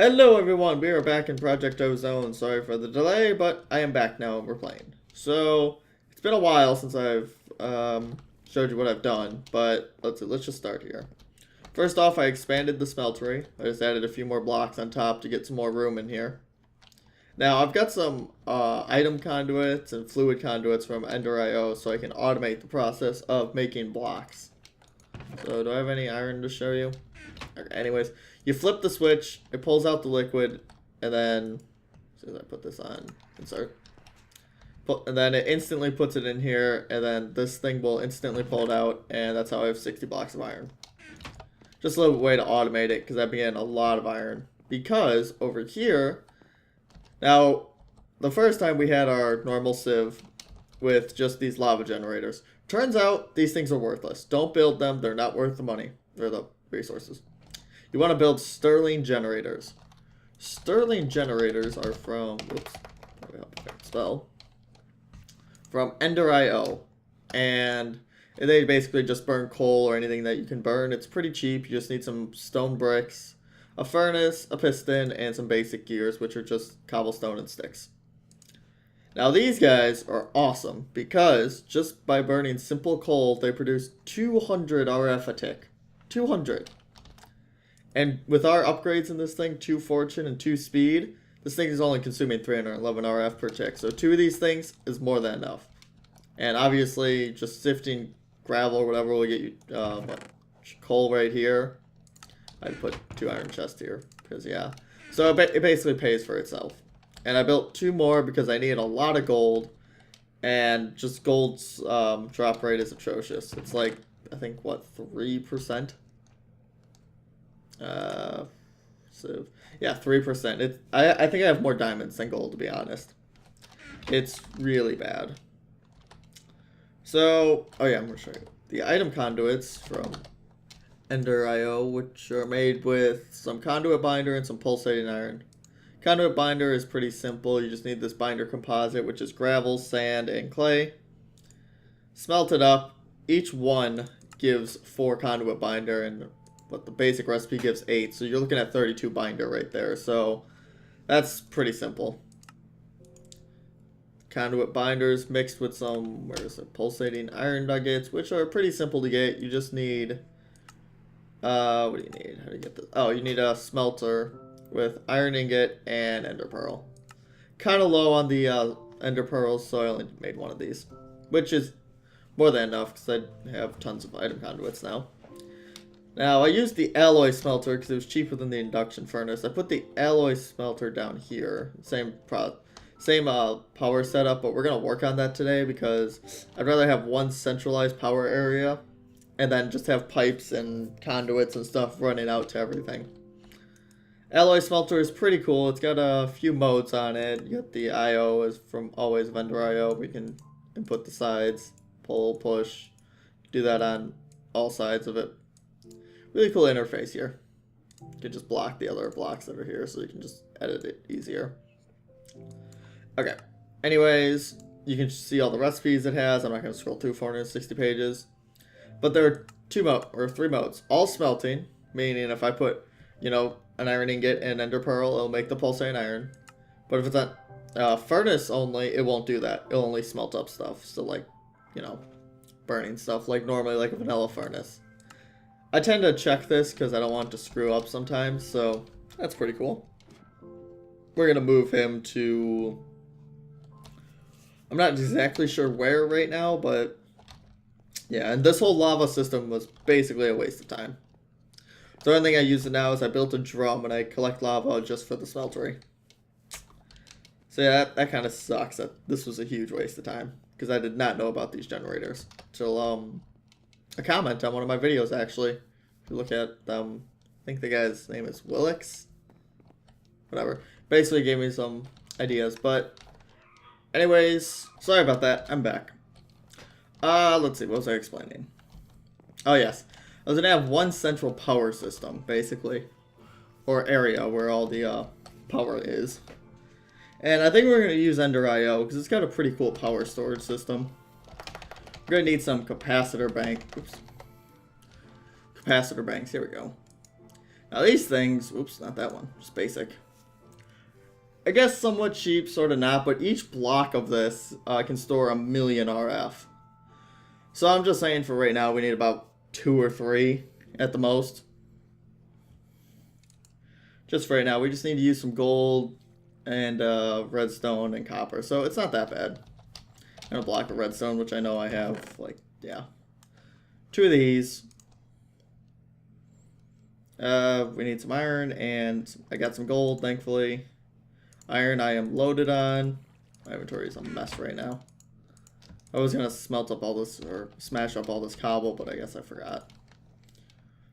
Hello everyone, we are back in Project Ozone. Sorry for the delay, but I am back now and we're playing. So, it's been a while since I've showed you what I've done, but let's just start here. First off, I expanded the smeltery. I just added a few more blocks on top to get some more room in here. Now, I've got some item conduits and fluid conduits from Ender.io so I can automate the process of making blocks. So, do I have any iron to show you? Okay, anyways, you flip the switch, it pulls out the liquid, and then, as soon as I put this on, insert, and then it instantly puts it in here, and then this thing will instantly pull it out, and that's how I have 60 blocks of iron. Just a little way to automate it, because I've been getting a lot of iron. Because, over here, now, the first time we had our normal sieve with just these lava generators. Turns out, these things are worthless. Don't build them, they're not worth the money, or the resources. You want to build Stirling generators. Stirling generators are from, whoops, spell, from Ender.io, and they basically just burn coal or anything that you can burn. It's pretty cheap. You just need some stone bricks, a furnace, a piston, and some basic gears, which are just cobblestone and sticks. Now these guys are awesome because just by burning simple coal, they produce 200 RF a tick. 200. And with our upgrades in this thing, 2 fortune and 2 speed, this thing is only consuming 311 RF per tick. So 2 of these things is more than enough. And obviously, just sifting gravel or whatever will get you coal right here. I'd put 2 iron chests here, because yeah. So it basically pays for itself. And I built 2 more because I need a lot of gold. And just gold's drop rate is atrocious. It's like, I think, what, 3%? So yeah, 3%. I think I have more diamonds than gold, to be honest. It's really bad. So, oh yeah, I'm gonna show you the item conduits from Ender.io, which are made with some conduit binder and some pulsating iron. Conduit binder is pretty simple. You just need this binder composite, which is gravel, sand, and clay. Smelt it up. Each one gives 4 conduit binder, and but the basic recipe gives 8, so you're looking at 32 binder right there. So that's pretty simple. Conduit binders mixed with some, where is it, pulsating iron nuggets, which are pretty simple to get. You just need, what do you need? How do you get this? Oh, you need a smelter with iron ingot and ender pearl. Kind of low on the ender pearls, so I only made 1 of these, which is more than enough because I have tons of item conduits now. Now, I used the alloy smelter because it was cheaper than the induction furnace. I put the alloy smelter down here. Same power setup, but we're going to work on that today because I'd rather have one centralized power area and then just have pipes and conduits and stuff running out to everything. Alloy smelter is pretty cool. It's got a few modes on it. You got the IO is from always Vendor.io. We can input the sides, pull, push, do that on all sides of it. Really cool interface here. You can just block the other blocks that are here so you can just edit it easier. Okay. Anyways, you can see all the recipes it has. I'm not going to scroll through 460 pages. But there are 3 modes. All smelting, meaning if I put, you know, an iron ingot and ender pearl, it'll make the pulsating iron. But if it's on furnace only, it won't do that. It'll only smelt up stuff. So like, you know, burning stuff like normally like a vanilla furnace. I tend to check this because I don't want it to screw up sometimes, so that's pretty cool. We're going to move him to, I'm not exactly sure where right now, but yeah, and this whole lava system was basically a waste of time. The only thing I use it now is I built a drum and I collect lava just for the smeltery. So yeah, that kind of sucks. This was a huge waste of time because I did not know about these generators till a comment on one of my videos, actually. If you look at them, I think the guy's name is Willix. Whatever. Basically gave me some ideas, but anyways, sorry about that. I'm back. Let's see, what was I explaining? Oh yes, I was gonna have one central power system, basically, or area where all the power is. And I think we're gonna use Ender.io because it's got a pretty cool power storage system. We're going to need some capacitor banks. Here we go. Now these things, oops, not that one, just basic. I guess somewhat cheap, sort of not, but each block of this can store 1,000,000 RF. So I'm just saying for right now we need about 2 or 3 at the most. Just for right now, we just need to use some gold and redstone and copper, so it's not that bad. And a block of redstone, which I know I have, like, yeah. 2 of these. We need some iron, and I got some gold, thankfully. Iron I am loaded on. My inventory is a mess right now. I was going to smelt up all this, or smash up all this cobble, but I guess I forgot.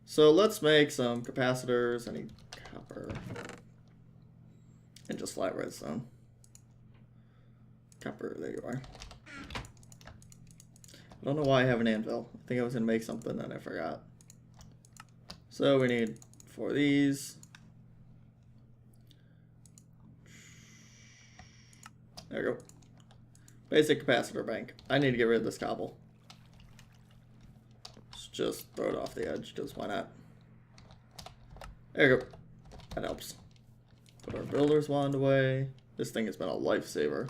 So let's make some capacitors. I need copper. And just flat redstone. Copper, there you are. I don't know why I have an anvil. I think I was going to make something, then I forgot. So we need 4 of these. There we go. Basic capacitor bank. I need to get rid of this cobble. Let's just throw it off the edge, because why not? There you go. That helps. Put our builder's wand away. This thing has been a lifesaver.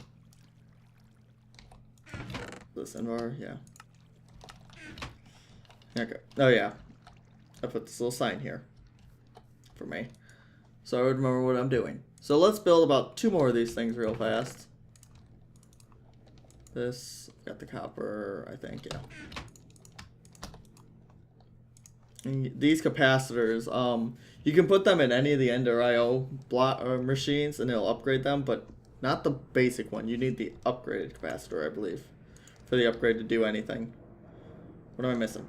This Fanver, yeah. Okay. Oh yeah. I put this little sign here for me, so I would remember what I'm doing. So let's build about 2 more of these things real fast. This, got the copper, I think, yeah. And these capacitors, you can put them in any of the Ender IO block machines and it'll upgrade them, but not the basic one. You need the upgraded capacitor, I believe, for the upgrade to do anything. What am I missing?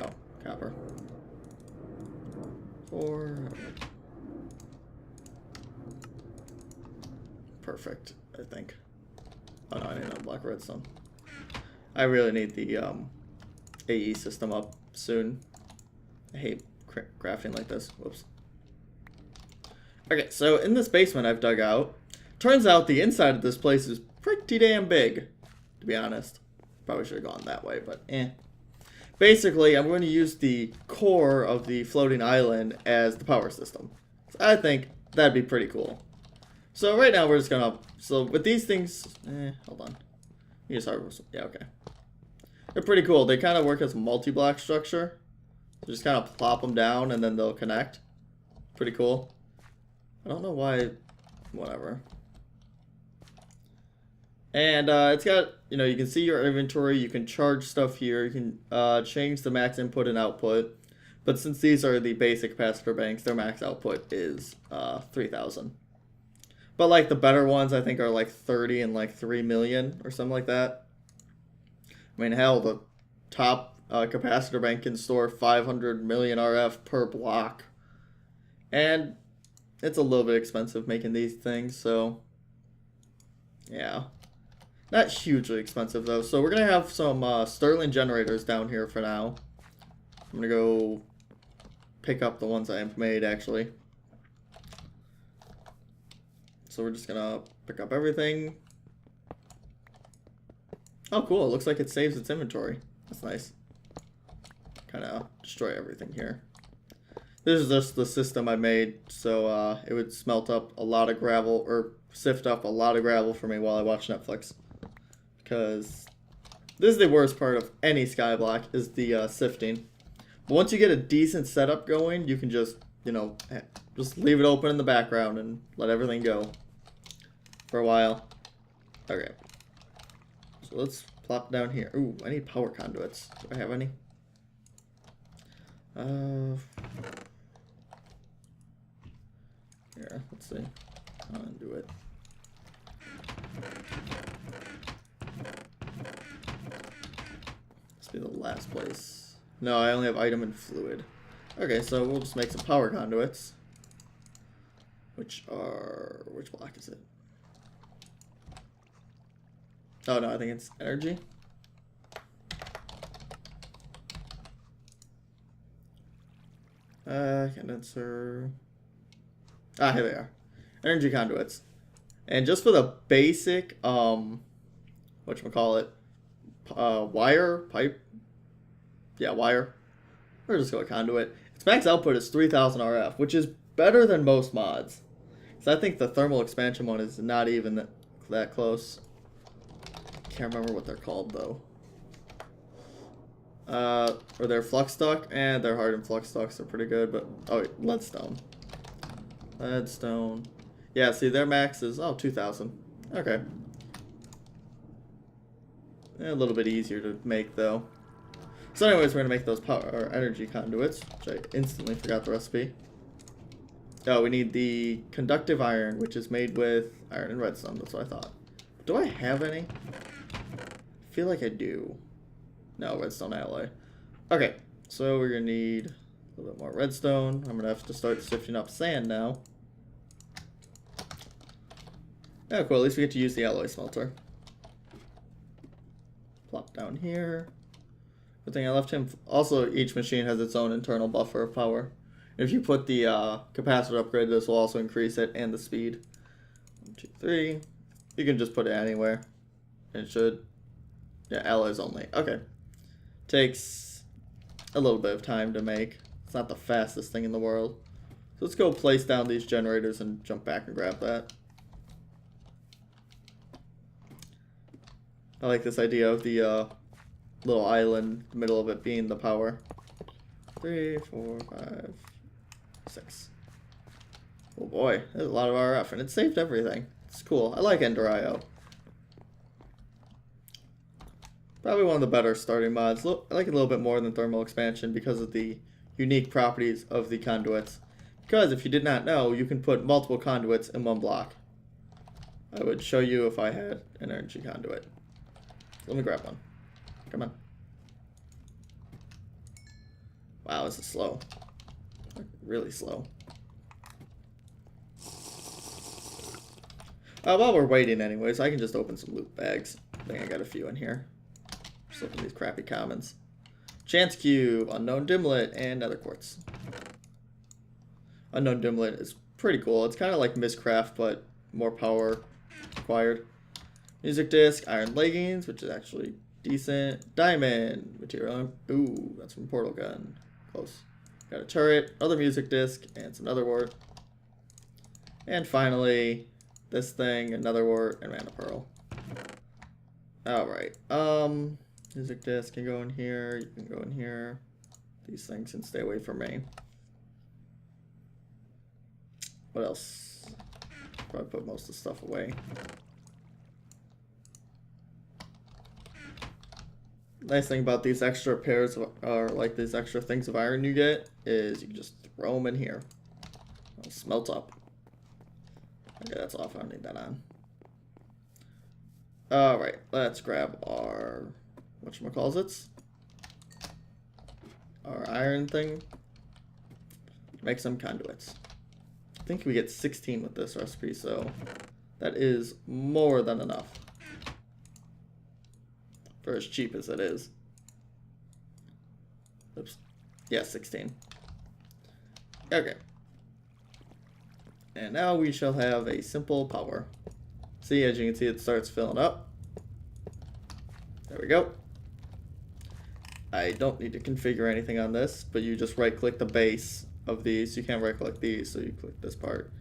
Oh, copper. 4. Perfect, I think. Oh no, I need a block of redstone. I really need the AE system up soon. I hate crafting like this. Whoops. Okay, so in this basement I've dug out, turns out the inside of this place is pretty damn big, to be honest. Probably should have gone that way, but eh. Basically, I'm going to use the core of the floating island as the power system. So I think that'd be pretty cool. So right now we're just gonna, so with these things, hold on. You just yeah, okay. They're pretty cool. They kind of work as a multi-block structure. So just kind of plop them down and then they'll connect. Pretty cool. I don't know why, whatever. And it's got, you know, you can see your inventory, you can charge stuff here, you can change the max input and output. But since these are the basic capacitor banks, their max output is 3,000. But like the better ones, I think, are like 30 and like 3 million or something like that. I mean, hell, the top capacitor bank can store 500 million RF per block. And it's a little bit expensive making these things, so yeah. Not hugely expensive though. So we're going to have some Stirling generators down here for now. I'm going to go pick up the ones I have made actually. So we're just gonna pick up everything. Oh, cool. It looks like it saves its inventory. That's nice. Kind of destroy everything here. This is just the system I made, so it would smelt up a lot of gravel, or sift up a lot of gravel for me while I watch Netflix. Because this is the worst part of any Skyblock, is the sifting. But once you get a decent setup going, you can just, you know, just leave it open in the background and let everything go for a while. Okay. So let's plop down here. Ooh, I need power conduits. Do I have any? Here, let's see. Undo it. This be the last place. No, I only have item and fluid. Okay, so we'll just make some power conduits. Which are... which block is it? Oh no, I think it's energy. Condenser. Ah, here they are. Energy conduits. And just for the basic, whatchamacallit, wire, pipe. Yeah, wire. Or just go with conduit. It's Its max output is 3000 RF, which is better than most mods. So I think the thermal expansion one is not even that close. Can't remember what they're called though. Or they're flux duct, and they're hardened flux ducts are pretty good, but oh wait, leadstone. Leadstone. Yeah, see their max is 2000. Okay. A little bit easier to make though. So anyways, we're gonna make those power or energy conduits, which I instantly forgot the recipe. Oh, we need the conductive iron, which is made with iron and redstone. That's what I thought. Do I have any? I feel like I do. No, redstone alloy. Okay, so we're gonna need a little bit more redstone. I'm gonna have to start sifting up sand now. Oh, cool. At least we get to use the alloy smelter. Plop down here. Good thing I left him. Also, each machine has its own internal buffer of power. If you put the capacitor upgrade, this will also increase it and the speed. 1, 2, 3. You can just put it anywhere. And it should. Yeah, alloys only. Okay. Takes a little bit of time to make. It's not the fastest thing in the world. So let's go place down these generators and jump back and grab that. I like this idea of the little island, the middle of it being the power. 3, 4, 5, 6. Oh boy, there's a lot of RF, and it saved everything. It's cool. I like Ender IO. Probably one of the better starting mods. I like it a little bit more than thermal expansion because of the unique properties of the conduits. Because if you did not know, you can put multiple conduits in one block. I would show you if I had an energy conduit. Let me grab one. Come on. Wow, this is slow. Really slow. While we're waiting anyways, I can just open some loot bags. I think I got a few in here. Just open these crappy commons. Chance Cube, Unknown Dimlet, and Nether Quartz. Unknown Dimlet is pretty cool. It's kind of like Mistcraft, but more power required. Music disc, iron leggings, which is actually decent. Diamond material. Ooh, that's from Portal Gun. Close. Got a turret, another music disc, and some nether wart. And finally, this thing, another wart, and mana pearl. Alright. Music disc can go in here. You can go in here. These things can stay away from me. What else? Probably put most of the stuff away. Nice thing about these extra pairs of, or like these extra things of iron you get is you can just throw them in here. It'll smelt up. Okay, that's off. I don't need that on. Alright, let's grab our whatchamacallits. Our iron thing. Make some conduits. I think we get 16 with this recipe, so that is more than enough. For as cheap as it is. Oops. Yeah, 16. Okay. And now we shall have a simple power. See, as you can see, it starts filling up. There we go. I don't need to configure anything on this, but you just right click the base of these. You can't right click these, so you click this part.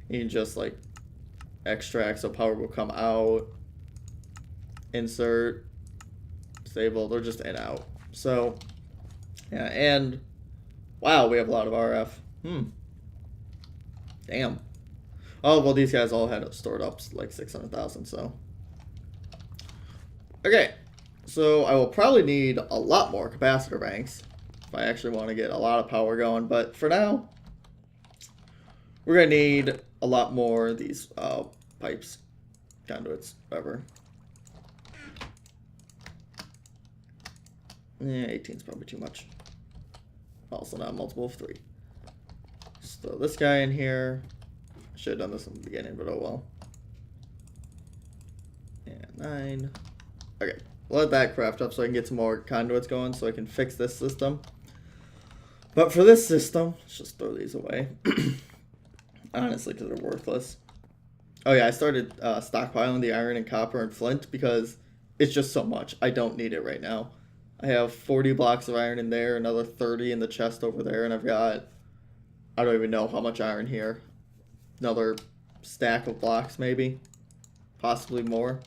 You can just like extract so power will come out. Insert. Disable. They're just in out. So yeah, and wow, we have a lot of RF. Damn. Oh well, these guys all had stored up like 600,000. So okay, so I will probably need a lot more capacitor banks if I actually want to get a lot of power going. But for now, we're gonna need a lot more of these pipes, conduits, whatever. Yeah, 18 is probably too much. Also not multiple of 3. Just throw this guy in here. I should have done this in the beginning, but oh well. And 9. Okay, let that craft up so I can get some more conduits going so I can fix this system. But for this system, let's just throw these away. Honestly, because they're worthless. Oh yeah, I started stockpiling the iron and copper and flint because it's just so much. I don't need it right now. I have 40 blocks of iron in there, another 30 in the chest over there, and I've got, I don't even know how much iron here. Another stack of blocks maybe, possibly more.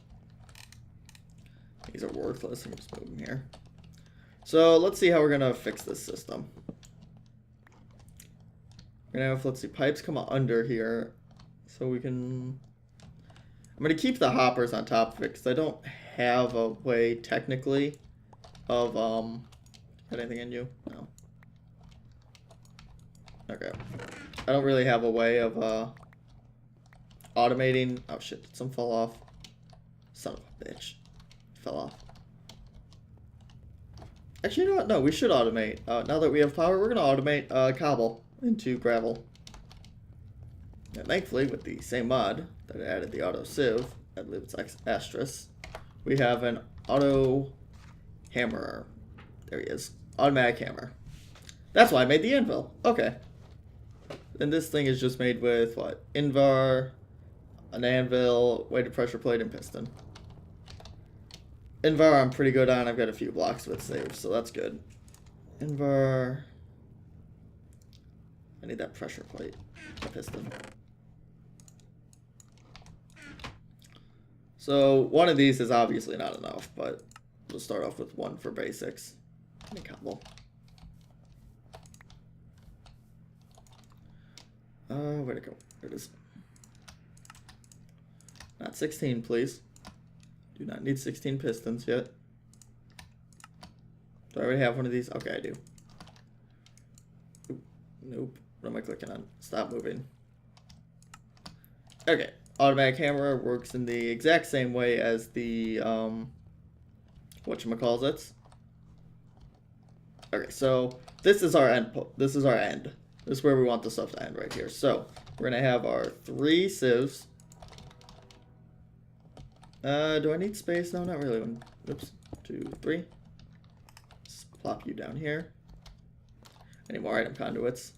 These are worthless. I'm just moving here. So let's see how we're gonna fix this system. We're gonna have, let's see, pipes come under here, so we can. I'm gonna keep the hoppers on top of it because I don't have a way technically of got anything in you? No. Okay. I don't really have a way of automating. Oh shit! Did some fall off? Son of a bitch. Fell off. Actually, you know what? No, we should automate. Now that we have power, we're gonna automate cobble into gravel. And thankfully, with the same mod that added the auto sieve, I believe it's asterisk, we have an auto hammerer. There he is. Automatic hammer. That's why I made the anvil. Okay. And this thing is just made with what? Invar, an anvil, weighted pressure plate, and piston. Invar I'm pretty good on. I've got a few blocks with saved, so that's good. Invar. I need that pressure plate. A piston. So one of these is obviously not enough, but we'll start off with one for basics. And a cobble. Where'd it go? There it is. Not 16, please. Do not need 16 pistons yet. Do I already have one of these? Okay, I do. Oop, nope. What am I clicking on? Stop moving. Okay. Automatic hammer works in the exact same way as the, whatchamacallit. Okay, so this is our end. This is our end. This is where we want the stuff to end right here. So we're going to have our 3 sieves. Do I need space? No, not really. Oops. 2, 3. Just plop you down here. Any more item conduits?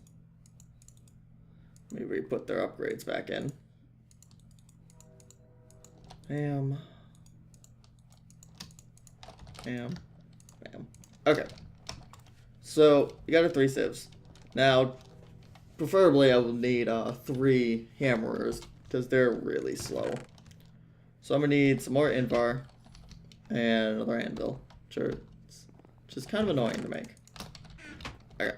Maybe we put their upgrades back in. Bam. Bam. Bam. Okay. So, you got our 3 sieves. Now, preferably I will need 3 hammerers, because they're really slow. So I'm going to need some more invar and another anvil. Sure, it's just kind of annoying to make. Okay.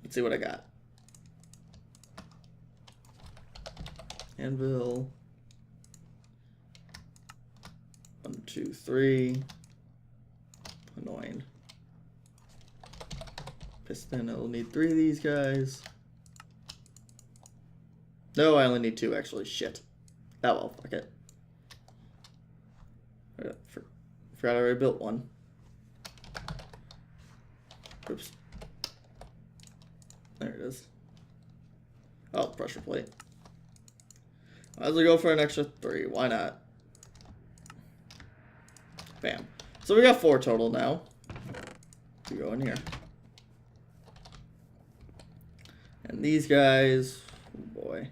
Let's see what I got. Anvil. 1, 2, 3. Annoying. Piston, I'll need 3 of these guys. No, I only need 2 actually. Shit. Oh well, fuck it. Forgot I already built one. Oops. There it is. Oh, pressure plate. Might as well go for an extra 3. Why not? Bam. So we got 4 total now. We go in here. And these guys, oh boy.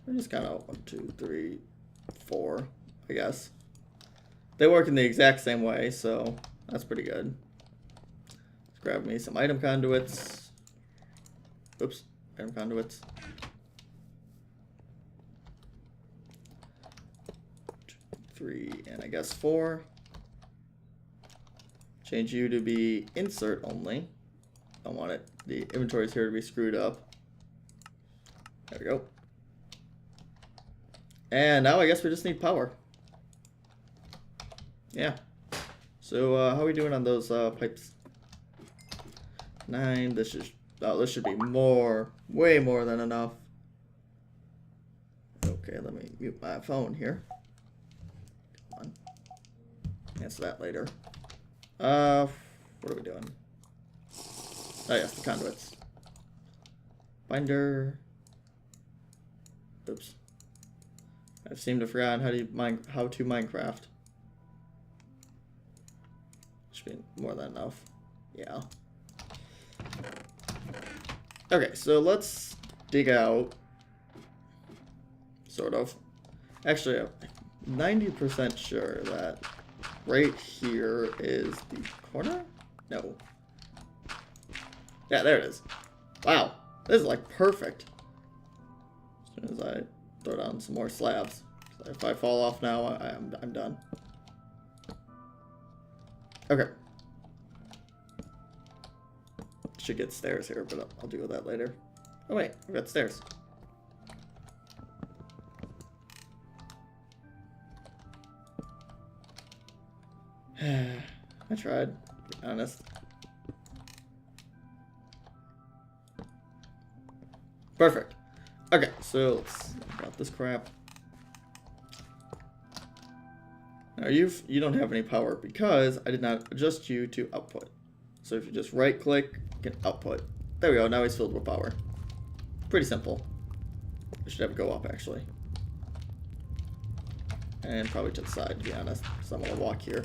They're just kind of 1, 2, 3, 4, I guess. They work in the exact same way, so that's pretty good. Let's grab me some item conduits. Oops, item conduits. 2, 3, and I guess 4. Change you to be insert only. I want it. The inventory's here to be screwed up. There we go. And now I guess we just need power. Yeah. So how are we doing on those pipes? 9. This should be more, way more than enough. Okay, let me mute my phone here. Come on. Answer that later. What are we doing? Oh yes, the conduits. Binder. Oops. I've seemed to forgotten how to Minecraft. Should be more than enough. Yeah. Okay, so let's dig out. Sort of. Actually, 90% sure that right here is the corner? No. Yeah, there it is. Wow, this is like perfect. As soon as I throw down some more slabs. So if I fall off now, I'm done. Okay. Should get stairs here, but I'll deal with that later. Oh wait, I've got stairs. I tried, to be honest. Perfect. Okay, so let's about this crap. Now you don't have any power because I did not adjust you to output. So if you just right click, you can output. There we go, now he's filled with power. Pretty simple. I should have it go up actually. And probably to the side, to be honest. So I'm gonna walk here.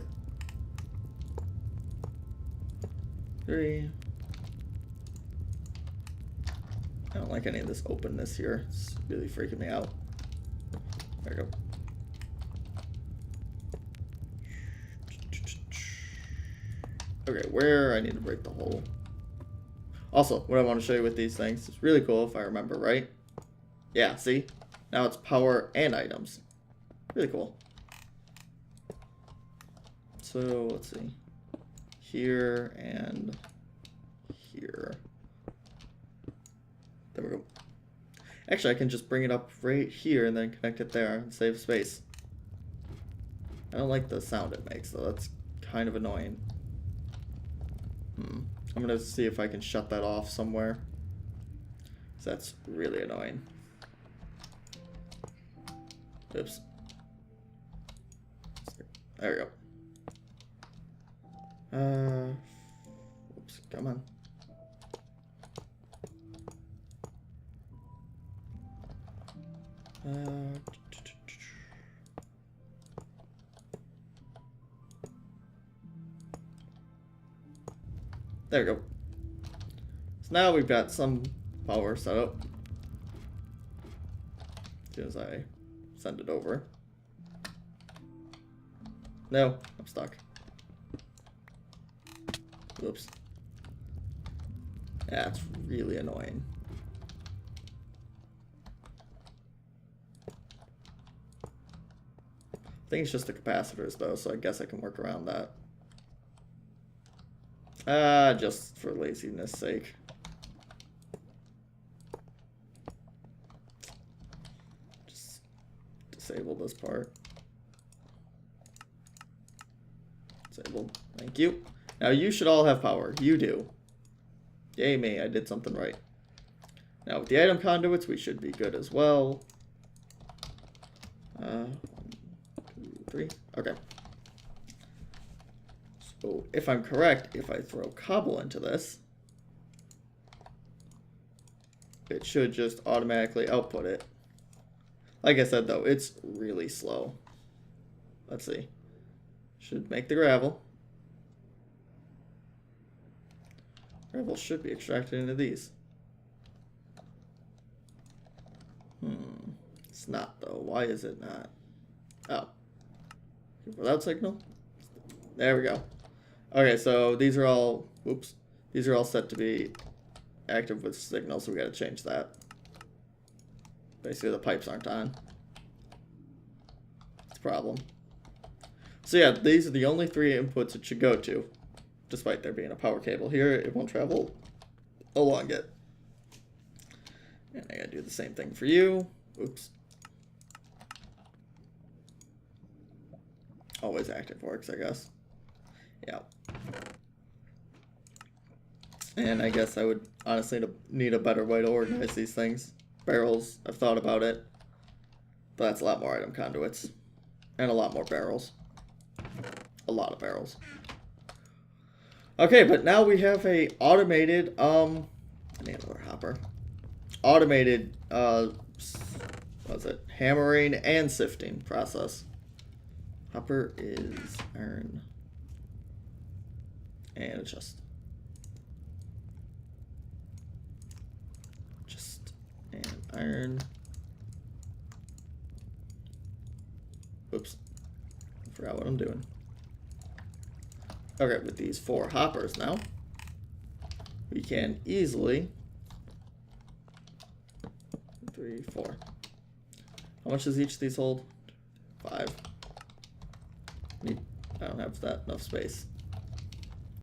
3. I don't like any of this openness here. It's really freaking me out. There we go. Okay, where I need to break the hole. Also, what I want to show you with these things is really cool if I remember right. Yeah, see? Now it's power and items. Really cool. So, let's see. Here and here. There we go. Actually, I can just bring it up right here and then connect it there and save space. I don't like the sound it makes, though. That's kind of annoying. I'm gonna see if I can shut that off somewhere. That's really annoying. Oops. There we go. Oops, come on. There we go. So now we've got some power set up. As soon as I send it over. No, I'm stuck. Whoops. That's really annoying. I think it's just the capacitors though, so I guess I can work around that. Just for laziness sake. Just disable this part. Disabled. Thank you. Now you should all have power. You do. Yay me, I did something right. Now with the item conduits, we should be good as well. 1, 2, 3. Okay. So if I'm correct, if I throw cobble into this, it should just automatically output it. Like I said though, it's really slow. Let's see. Should make the gravel. Gravel should be extracted into these. It's not though. Why is it not? Oh. Without signal? There we go. Okay, so these are all, oops, these are all set to be active with signal, so we gotta change that. Basically the pipes aren't on. It's a problem. So yeah, these are the only 3 inputs it should go to, despite there being a power cable here. It won't travel along it. And I gotta do the same thing for you. Oops. Always active works, I guess. Yeah. And I guess I would honestly need a better way to organize these things. Barrels, I've thought about it. But that's a lot more item conduits. And a lot more barrels. A lot of barrels. Okay, but now we have a automated, I need another hopper. Automated, what's it? Hammering and sifting process. Hopper is iron. And just and iron. Oops. Okay, with these 4 hoppers now, we can easily 3, 4. How much does each of these hold? 5. I don't have that enough space.